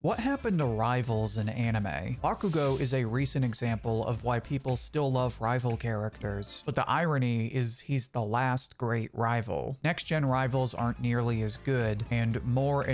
What happened to rivals in anime? Bakugo is a recent example of why people still love rival characters, but the irony is he's the last great rival. Next-gen rivals aren't nearly as good, and more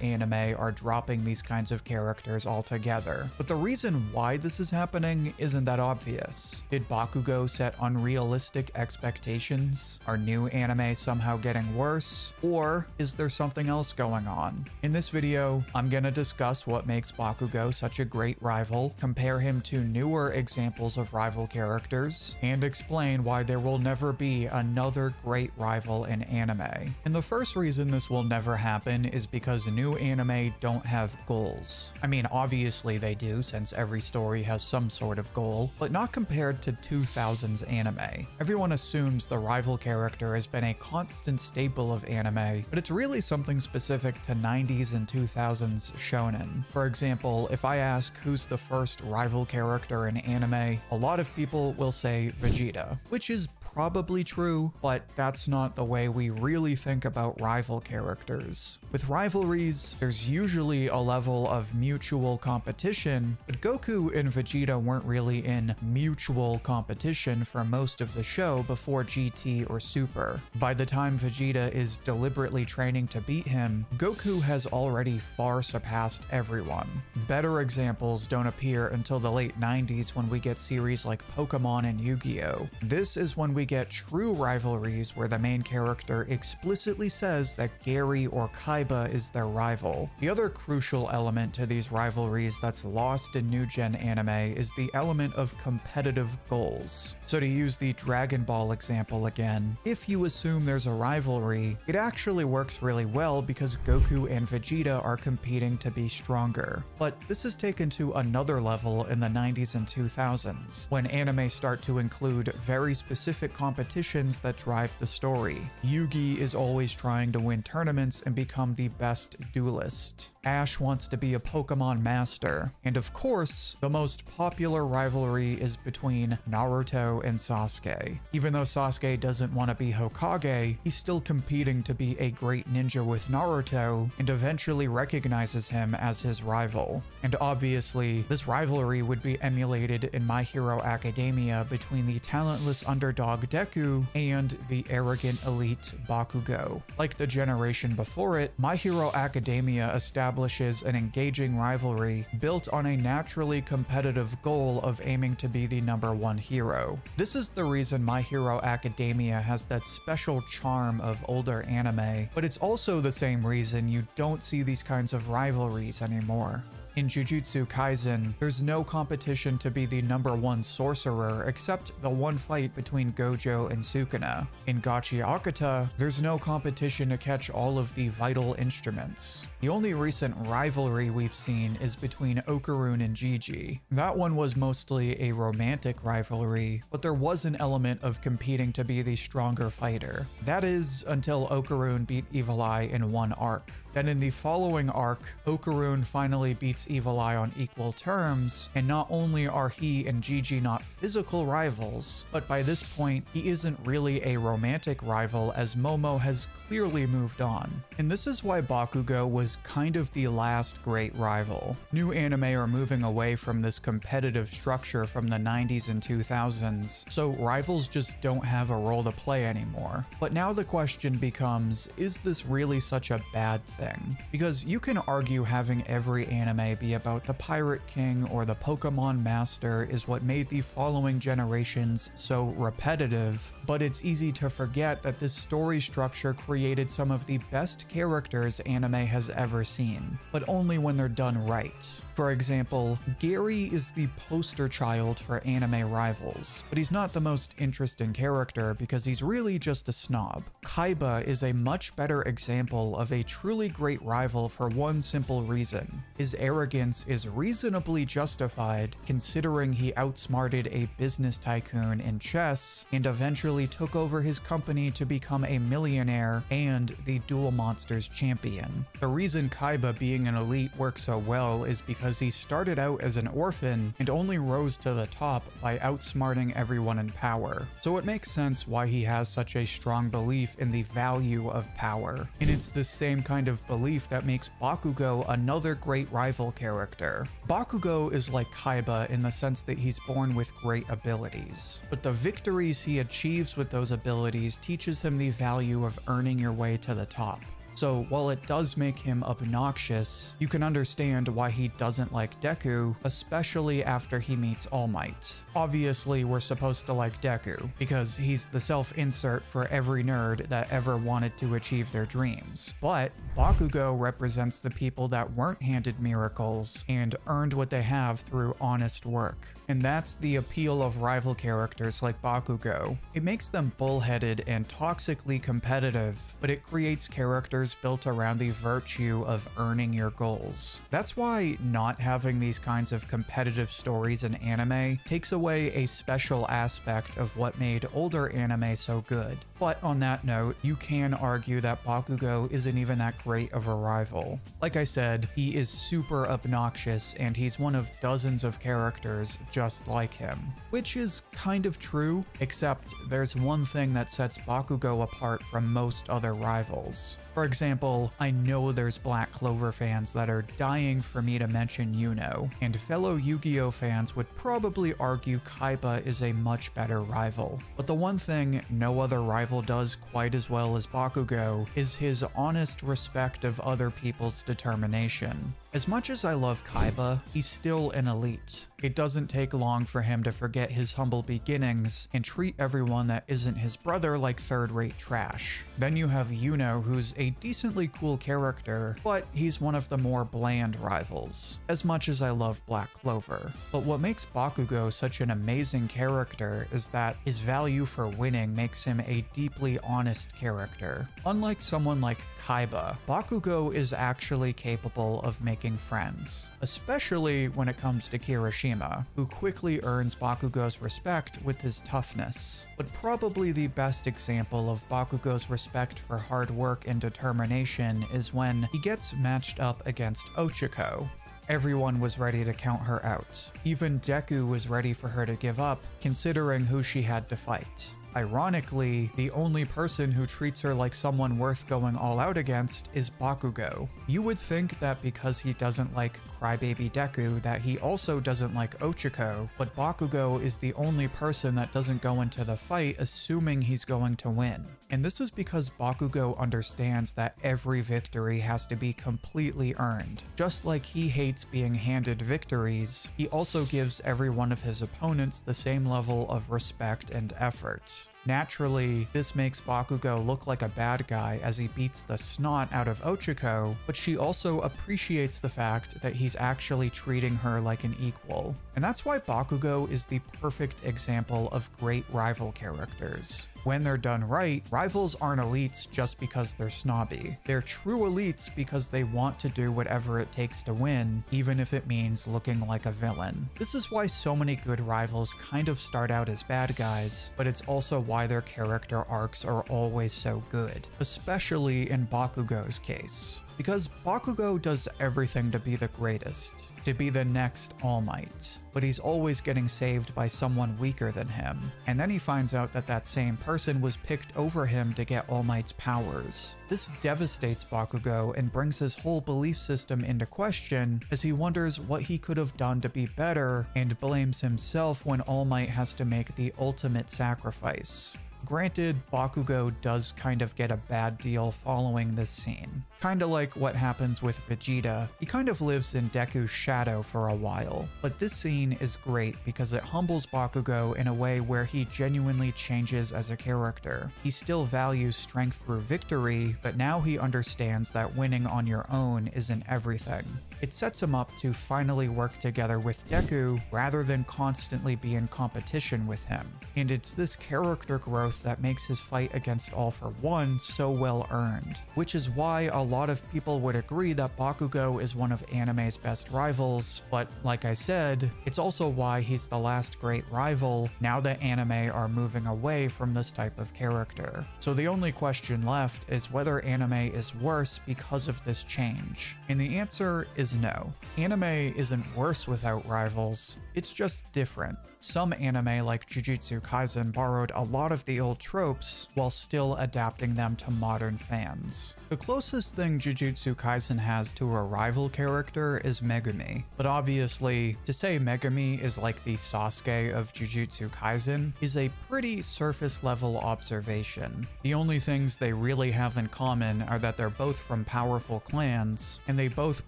anime are dropping these kinds of characters altogether. But the reason why this is happening isn't that obvious. Did Bakugo set unrealistic expectations? Are new anime somehow getting worse? Or is there something else going on? In this video, I'm gonna discuss what makes Bakugo such a great rival, compare him to newer examples of rival characters, and explain why there will never be another great rival in anime. And the first reason this will never happen is because new anime don't have goals. I mean, obviously they do, since every story has some sort of goal, but not compared to 2000s anime. Everyone assumes the rival character has been a constant staple of anime, but it's really something specific to 90s and 2000s shonen. For example, if I ask who's the first rival character in anime, a lot of people will say Vegeta, which is probably true, but that's not the way we really think about rival characters. With rivalries, there's usually a level of mutual competition, but Goku and Vegeta weren't really in mutual competition for most of the show before GT or Super. By the time Vegeta is deliberately training to beat him, Goku has already far surpassed everyone. Better examples don't appear until the late 90s when we get series like Pokemon and Yu-Gi-Oh! This is when we get true rivalries where the main character explicitly says that Gary or Kaiba is their rival. The other crucial element to these rivalries that's lost in new gen anime is the element of competitive goals. So to use the Dragon Ball example again, if you assume there's a rivalry, it actually works really well because Goku and Vegeta are competing to be stronger. But this is taken to another level in the 90s and 2000s, when anime start to include very specific competitions that drive the story. Yugi is always trying to win tournaments and become the best duelist. Ash wants to be a Pokemon master. And of course, the most popular rivalry is between Naruto and Sasuke. Even though Sasuke doesn't want to be Hokage, he's still competing to be a great ninja with Naruto and eventually recognizes him as his rival. And obviously, this rivalry would be emulated in My Hero Academia between the talentless underdog Deku and the arrogant elite Bakugo. Like the generation before it, My Hero Academia establishes an engaging rivalry built on a naturally competitive goal of aiming to be the #1 hero. This is the reason My Hero Academia has that special charm of older anime, but it's also the same reason you don't see these kinds of rivalries anymore. In Jujutsu Kaisen, there's no competition to be the #1 sorcerer except the one fight between Gojo and Sukuna. In Gachi Akata, there's no competition to catch all of the vital instruments. The only recent rivalry we've seen is between Okarun and Gigi. That one was mostly a romantic rivalry, but there was an element of competing to be the stronger fighter. That is, until Okarun beat Evil Eye in one arc. Then in the following arc, Okarun finally beats Evil Eye on equal terms, and not only are he and Gigi not physical rivals, but by this point, he isn't really a romantic rival as Momo has clearly moved on. And this is why Bakugo was kind of the last great rival. New anime are moving away from this competitive structure from the 90s and 2000s, so rivals just don't have a role to play anymore. But now the question becomes, is this really such a bad thing? Because you can argue having every anime be about the Pirate King or the Pokemon Master is what made the following generations so repetitive, but it's easy to forget that this story structure created some of the best characters anime has ever seen, but only when they're done right. For example, Gary is the poster child for anime rivals, but he's not the most interesting character because he's really just a snob. Kaiba is a much better example of a truly great rival for one simple reason. His arrogance is reasonably justified considering he outsmarted a business tycoon in chess and eventually took over his company to become a millionaire and the Duel Monsters champion. The reason Kaiba being an elite works so well is because because he started out as an orphan and only rose to the top by outsmarting everyone in power. So it makes sense why he has such a strong belief in the value of power. And it's this same kind of belief that makes Bakugo another great rival character. Bakugo is like Kaiba in the sense that he's born with great abilities, but the victories he achieves with those abilities teaches him the value of earning your way to the top. So while it does make him obnoxious, you can understand why he doesn't like Deku, especially after he meets All Might. Obviously, we're supposed to like Deku, because he's the self-insert for every nerd that ever wanted to achieve their dreams. But Bakugo represents the people that weren't handed miracles and earned what they have through honest work. And that's the appeal of rival characters like Bakugo. It makes them bullheaded and toxically competitive, but it creates characters built around the virtue of earning your goals. That's why not having these kinds of competitive stories in anime takes away a special aspect of what made older anime so good. But on that note, you can argue that Bakugo isn't even that great of a rival. Like I said, he is super obnoxious and he's one of dozens of characters just like him. Which is kind of true, except there's one thing that sets Bakugo apart from most other rivals. For example, I know there's Black Clover fans that are dying for me to mention Yuno, and fellow Yu-Gi-Oh fans would probably argue Kaiba is a much better rival. But the one thing no other rival does quite as well as Bakugo is his honest respect of other people's determination. As much as I love Kaiba, he's still an elite. It doesn't take long for him to forget his humble beginnings and treat everyone that isn't his brother like third-rate trash. Then you have Yuno, who's a decently cool character, but he's one of the more bland rivals, as much as I love Black Clover. But what makes Bakugo such an amazing character is that his value for winning makes him a deeply honest character. Unlike someone like Kaiba, Bakugo is actually capable of making friends, especially when it comes to Kirishima, who quickly earns Bakugo's respect with his toughness. But probably the best example of Bakugo's respect for hard work and determination is when he gets matched up against Ochako. Everyone was ready to count her out. Even Deku was ready for her to give up, considering who she had to fight. Ironically, the only person who treats her like someone worth going all out against is Bakugo. You would think that because he doesn't like Crybaby Deku that he also doesn't like Ochako, but Bakugo is the only person that doesn't go into the fight assuming he's going to win. And this is because Bakugo understands that every victory has to be completely earned. Just like he hates being handed victories, he also gives every one of his opponents the same level of respect and effort. Naturally, this makes Bakugo look like a bad guy as he beats the snot out of Ochako, but she also appreciates the fact that he's actually treating her like an equal. And that's why Bakugo is the perfect example of great rival characters. When they're done right, rivals aren't elites just because they're snobby. They're true elites because they want to do whatever it takes to win, even if it means looking like a villain. This is why so many good rivals kind of start out as bad guys, but it's also why their character arcs are always so good, especially in Bakugo's case. Because Bakugo does everything to be the greatest, to be the next All Might, but he's always getting saved by someone weaker than him. And then he finds out that that same person was picked over him to get All Might's powers. This devastates Bakugo and brings his whole belief system into question as he wonders what he could have done to be better and blames himself when All Might has to make the ultimate sacrifice. Granted, Bakugo does kind of get a bad deal following this scene. Kinda like what happens with Vegeta. He kind of lives in Deku's shadow for a while. But this scene is great because it humbles Bakugo in a way where he genuinely changes as a character. He still values strength through victory, but now he understands that winning on your own isn't everything. It sets him up to finally work together with Deku rather than constantly be in competition with him. And it's this character growth that makes his fight against All for One so well earned, which is why a lot of people would agree that Bakugo is one of anime's best rivals, but like I said, it's also why he's the last great rival now that anime are moving away from this type of character. So the only question left is whether anime is worse because of this change. And the answer is no. Anime isn't worse without rivals, it's just different. Some anime like Jujutsu Kaisen borrowed a lot of the old tropes while still adapting them to modern fans. The closest thing Jujutsu Kaisen has to a rival character is Megumi, but obviously, to say Megumi is like the Sasuke of Jujutsu Kaisen is a pretty surface level observation. The only things they really have in common are that they're both from powerful clans, and they both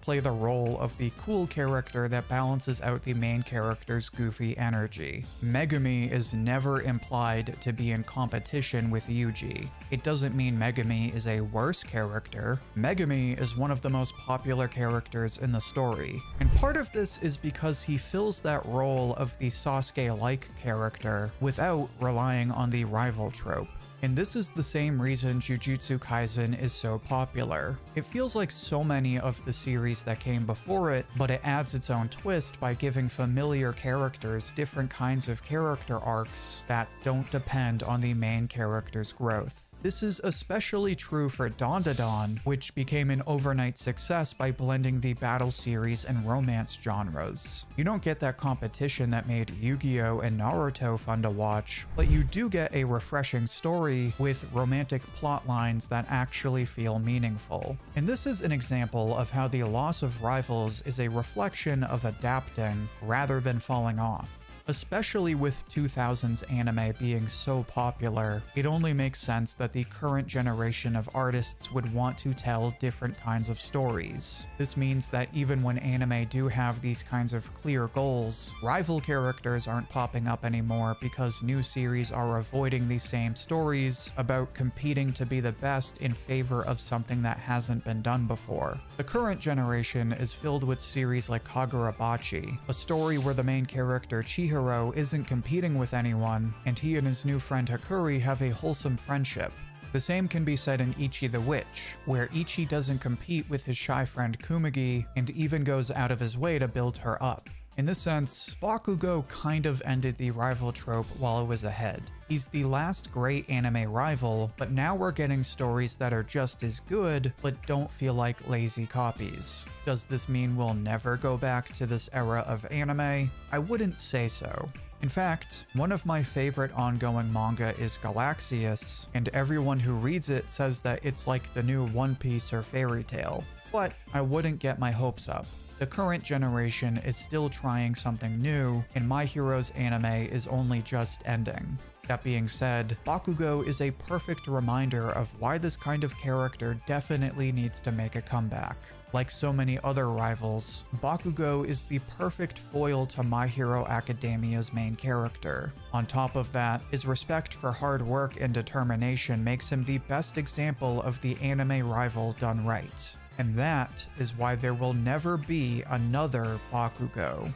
play the role of the cool character that balances out the main character's goofy energy. Megumi is never implied to be in competition with Ouji. It doesn't mean Megumi is a worse character. Megumi is one of the most popular characters in the story, and part of this is because he fills that role of the Sasuke-like character without relying on the rival trope. And this is the same reason Jujutsu Kaisen is so popular. It feels like so many of the series that came before it, but it adds its own twist by giving familiar characters different kinds of character arcs that don't depend on the main character's growth. This is especially true for Dandadan, which became an overnight success by blending the battle series and romance genres. You don't get that competition that made Yu-Gi-Oh! And Naruto fun to watch, but you do get a refreshing story with romantic plot lines that actually feel meaningful. And this is an example of how the loss of rivals is a reflection of adapting rather than falling off. Especially with 2000s anime being so popular, it only makes sense that the current generation of artists would want to tell different kinds of stories. This means that even when anime do have these kinds of clear goals, rival characters aren't popping up anymore because new series are avoiding these same stories about competing to be the best in favor of something that hasn't been done before. The current generation is filled with series like Kagurabachi, a story where the main character Chihiro isn't competing with anyone, and he and his new friend Hakuri have a wholesome friendship. The same can be said in Ichi the Witch, where Ichi doesn't compete with his shy friend Kumagi and even goes out of his way to build her up. In this sense, Bakugo kind of ended the rival trope while it was ahead. He's the last great anime rival, but now we're getting stories that are just as good, but don't feel like lazy copies. Does this mean we'll never go back to this era of anime? I wouldn't say so. In fact, one of my favorite ongoing manga is Galaxius, and everyone who reads it says that it's like the new One Piece or Fairy Tail. But I wouldn't get my hopes up. The current generation is still trying something new, and My Hero's anime is only just ending. That being said, Bakugo is a perfect reminder of why this kind of character definitely needs to make a comeback. Like so many other rivals, Bakugo is the perfect foil to My Hero Academia's main character. On top of that, his respect for hard work and determination makes him the best example of the anime rival done right. And that is why there will never be another Bakugo.